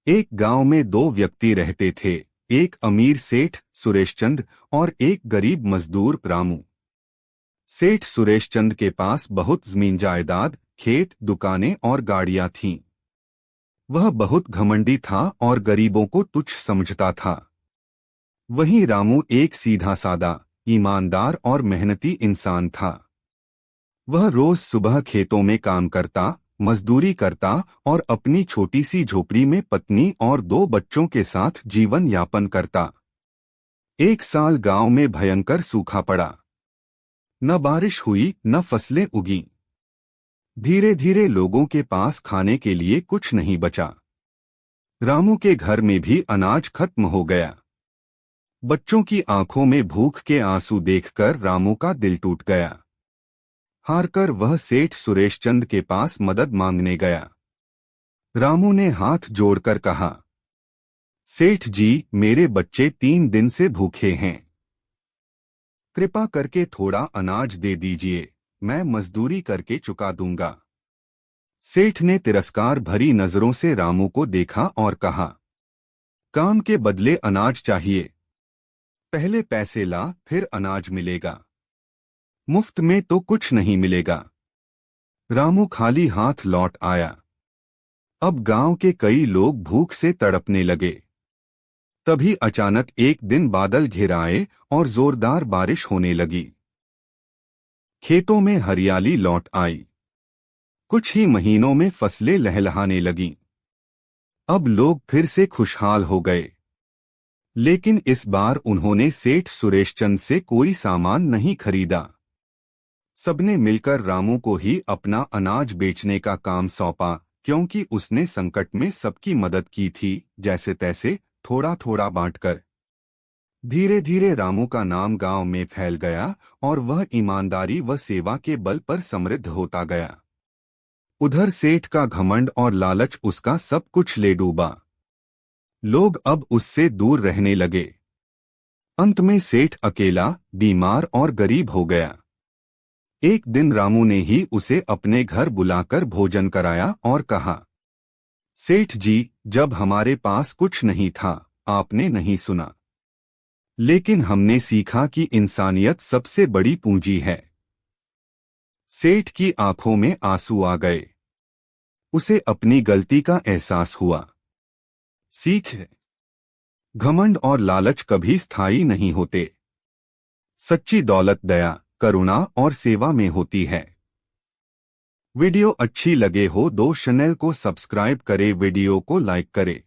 एक गांव में दो व्यक्ति रहते थे। एक अमीर सेठ सुरेशचंद और एक गरीब मजदूर रामू। सेठ सुरेशचंद के पास बहुत जमीन जायदाद, खेत, दुकानें और गाड़ियां थीं। वह बहुत घमंडी था और गरीबों को तुच्छ समझता था। वहीं रामू एक सीधा सादा, ईमानदार और मेहनती इंसान था। वह रोज सुबह खेतों में काम करता, मजदूरी करता और अपनी छोटी सी झोपड़ी में पत्नी और दो बच्चों के साथ जीवन यापन करता। एक साल गांव में भयंकर सूखा पड़ा। न बारिश हुई न फसलें उगीं। धीरे धीरे लोगों के पास खाने के लिए कुछ नहीं बचा। रामू के घर में भी अनाज खत्म हो गया। बच्चों की आंखों में भूख के आंसू देखकर रामू का दिल टूट गया। हारकर वह सेठ सुरेशचंद के पास मदद मांगने गया। रामू ने हाथ जोड़कर कहा, सेठ जी, मेरे बच्चे 3 दिन से भूखे हैं। कृपा करके थोड़ा अनाज दे दीजिए, मैं मजदूरी करके चुका दूंगा। सेठ ने तिरस्कार भरी नजरों से रामू को देखा और कहा, काम के बदले अनाज चाहिए। पहले पैसे ला, फिर अनाज मिलेगा। मुफ्त में तो कुछ नहीं मिलेगा। रामू खाली हाथ लौट आया। अब गांव के कई लोग भूख से तड़पने लगे। तभी अचानक एक दिन बादल घिर आए और जोरदार बारिश होने लगी। खेतों में हरियाली लौट आई। कुछ ही महीनों में फसलें लहलहाने लगीं। अब लोग फिर से खुशहाल हो गए। लेकिन इस बार उन्होंने सेठ सुरेशचंद से कोई सामान नहीं खरीदा। सबने मिलकर रामू को ही अपना अनाज बेचने का काम सौंपा, क्योंकि उसने संकट में सबकी मदद की थी, जैसे तैसे, थोड़ा थोड़ा बांटकर। धीरे धीरे रामू का नाम गांव में फैल गया और वह ईमानदारी व सेवा के बल पर समृद्ध होता गया। उधर सेठ का घमंड और लालच उसका सब कुछ ले डूबा। लोग अब उससे दूर रहने लगे। अंत में सेठ अकेला, बीमार और गरीब हो गया। एक दिन रामू ने ही उसे अपने घर बुलाकर भोजन कराया और कहा, सेठ जी, जब हमारे पास कुछ नहीं था, आपने नहीं सुना। लेकिन हमने सीखा कि इंसानियत सबसे बड़ी पूंजी है। सेठ की आंखों में आंसू आ गए। उसे अपनी गलती का एहसास हुआ। सीख है, घमंड और लालच कभी स्थायी नहीं होते। सच्ची दौलत दया, करुणा और सेवा में होती है। वीडियो अच्छी लगे हो तो चैनल को सब्सक्राइब करें, वीडियो को लाइक करें।